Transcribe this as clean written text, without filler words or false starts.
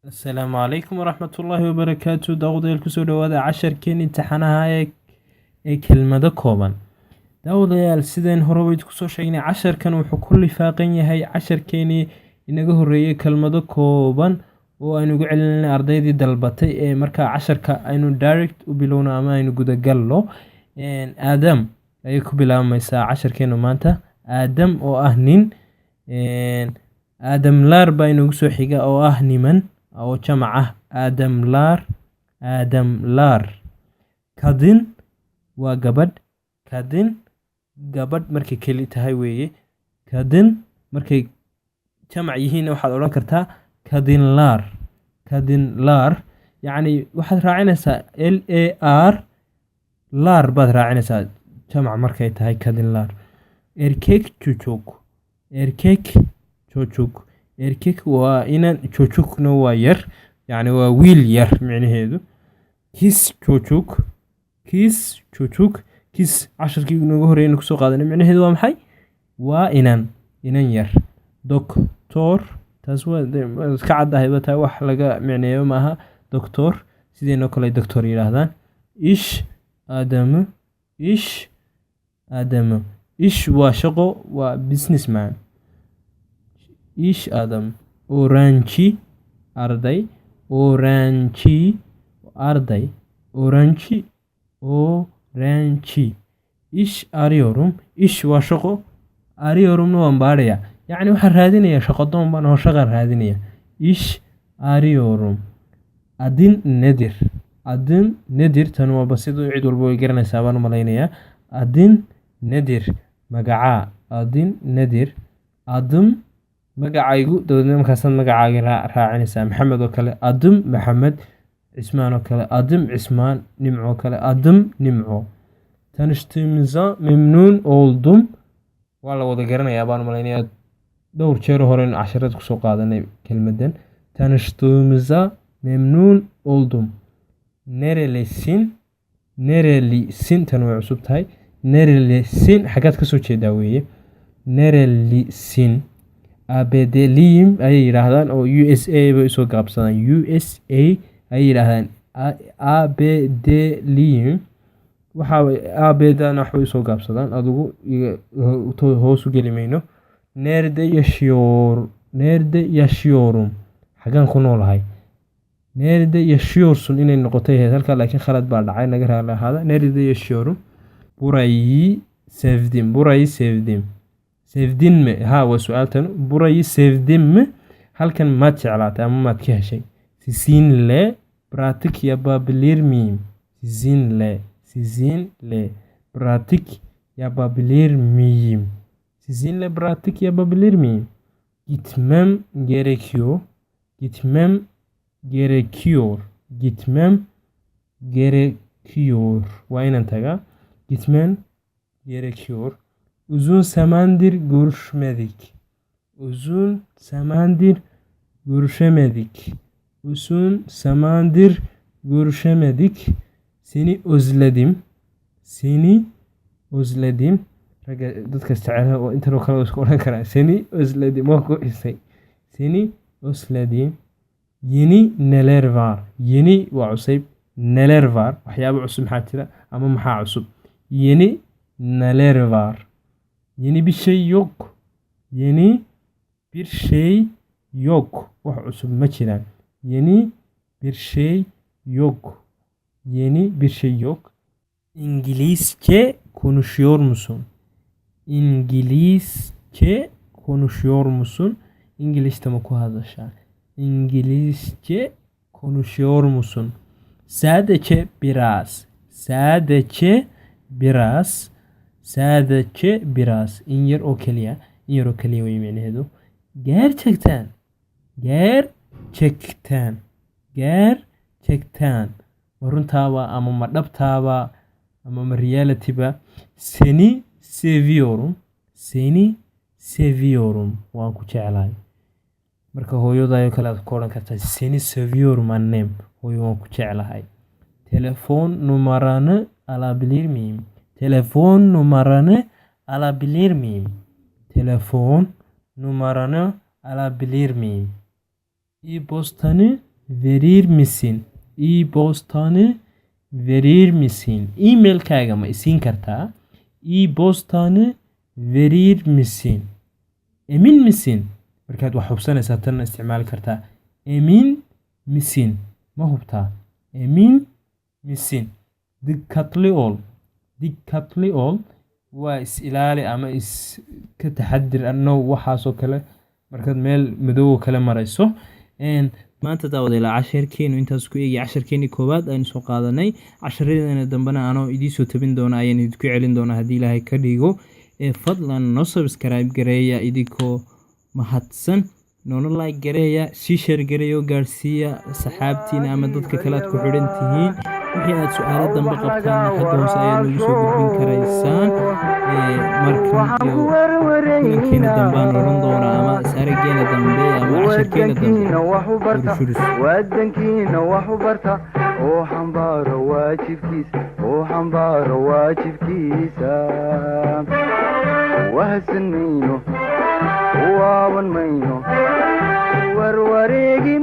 Asalaamu calaykum waraxmatullaahi wabarakaatu. Daawadayaal kusoo dhawaada casharkeen imtixaanaha ee kelmado kooban. Daawadayaal sideen horeba idinku soo sheegnay casharkan wuxuu ku lifaaqan yahay casharkeenii inaga horreeyay kelmado kooban oo aynu ugu celinay ardaydii dalbatay ee markaa casharka aynu direct u bilowno ama aynu gudagalno. Aadam ayay ku bilaabmaysaa casharkeenu maanta. Aadam oo ah nin, Aadam laar baa inoogu soo xiga oo ah niman oo jamac ah. Aadam laar. Kadin waa gabadh. Kadin gabadh markay keli tahay weeye. Kadin markay jamac yihiin waxaad odhan kartaa kadin laar. Kadin laar yacni waxaad raacinaysaa LAR laar baad raacinaysaa jamac markay tahay kadin laar. Erkek çocuk. Erkek çocuk. Erkek waa inan, çocukna waa yar, yani waa wiil yar micnaheedu. Kis çocuk. Kis çocuk. Kis casharkii nooga horreeyay kusoo qaadanay micnaheedu waa maxay? Waa inan yar. Doctor taas waa iska caddahay ba tahay wax laga micneeyo maaha. Doctor sideenoo kale doctor yiraahdaan. Ish Aadam. Ish Aadam. Ish waa shaqo, waa businessman. Ish Aadam. Orange arday. Orange arday. Orange. Orange. Ish arıyorum. Ish waa shaqo. Arıyorumna waan baadhaya. Yacni waxaan raadinaya shaqo doon baan oo shaqo raadinaya. Ish arıyorum. Adin nedir? Adin nedir? Tan waa basid cid walba way garanaysaa baan u malaynayaa. Adin nedir? Magaca. Adin nedir? Adım magacaygu dawladnimo markaasaad magacaaga raacinaysaa. Maxamed oo kale adım Maxamed. Cismaan oo kale adım Cismaan. Nimco oo kale adım Nimco. Tanıştığımıza memnun oldum. Waa la wada garanayaa baan u malaynayaa dhowr jeer hore in casharad kusoo qaadanay kelmadan. Tanıştığımıza memnun oldum. Nerelisin? Nerelisin tan way cusub tahay. Nerelisin xagaad kasoo jeedaa weeye. Nerelisin? ABD'liyim ayay yiraahdaan oo USA bay soo gaabsadaan. USA ayay yiraahdaan. ABD'liyim. Waxa ABD'na wax bay soo gaabsadaan. Adigu hoos u geli mayno. Nerede yaşıyorum? Xagaan ku noolahay. Nerede yaşıyorsun inay noqotay halka laakiin khalad baa dhacay naga raali ahaada. Nerede yaşıyorum? Burayı sevdim. Burayı sevdim. Sevdin mi? Ha waa su'aaltan. Burayı sevdin mi? Halkan ma jeclaatay ama maad ka heshay? Sizinle pratik yapabilir miyim? Sizinle pratik yapabilir miyim? Sizinle pratik yapabilir miyim? Gitmem gerekiyor. Gitmem gerekiyor. Gitmem gerekiyor. Waa inaan tagaa. Gitmem gerekiyor. Uzun zamandır görüşmedik. Uzun zamandır görüşemedik. Uzun zamandır görüşemedik. Seni özledim. Seni özledim. Dadka istacaalha oo intan oo kale isku oran karaa. Seni özledim. Waa ku isay. Seni özledim. Yeni neler var? Yeni waa cusub. Neler var? Waxyaabo cusub maxaa jira ama maxaa cusub? Yeni neler var? Yeni bir şey yok. Yeni bir şey yok. Wax cusub ma jiraan. Yeni bir şey yok. Yeni bir şey yok. İngilizce konuşuyor musun? İngilizce konuşuyor musun? İngilizce mi ku hadashaa? İngilizce konuşuyor musun? Sadece biraz. Sadece biraz. Sadece biraz. In yar oo keliya. In yar oo keliya way micnaheedu. Gerçekten. Gerçekten. Gerçekten. Ma runtaaba ama ma dhabtaaba ama ma reality ba. Seni seviyorum. Seni seviyorum. Waan ku jeclahay. Marka hooyadaayo kale aad ku odhan kartaa seni seviyorum annem. Hooyo waan ku jeclahay. Telefon numaranı alabilir miyim? Telefon numaranı alabilir miyim? Telefon numaranı alabilir miyim? İpostanı verir misin? E-postanı verir misin? E-mailkaaga ma isiin kartaa? E-postanı verir misin? Emin misin? Markaad wax hubsanaysaa tan isticmaali kartaa. Emin misin? Ma hubtaa? Emin misin? Dikkatli ol. Dikkatli ol waa is ilaali ama iska taxadir anno waxaasoo kale markaad meel madow kale marayso. maanta daawadayla casharkeenu intaas ku eegi casharkeeni koowaad aynu soo qaadanay casharadana dambana anoo idii soo tabin doona ayaan idinku celin doona haddii ilaahay ka dhigo fadlan noo subscribe gareeya idinkoo mahadsan noona like gareeya sii share gareeyo gaarsiiya saxaabtiina ama dadka kale aad ku xidhan tihiin wixii aad su-aalo dambe qabtaan xagga hoose ayaad nagu soo gudbin karaysaan markan iyo kulankeena dambaan oran doona ama isarageena dambe ama casharkeena dambe wadankiina wax u barta oo xambaaro waajibkiisa wahsan mayno waawan mayno warwareegi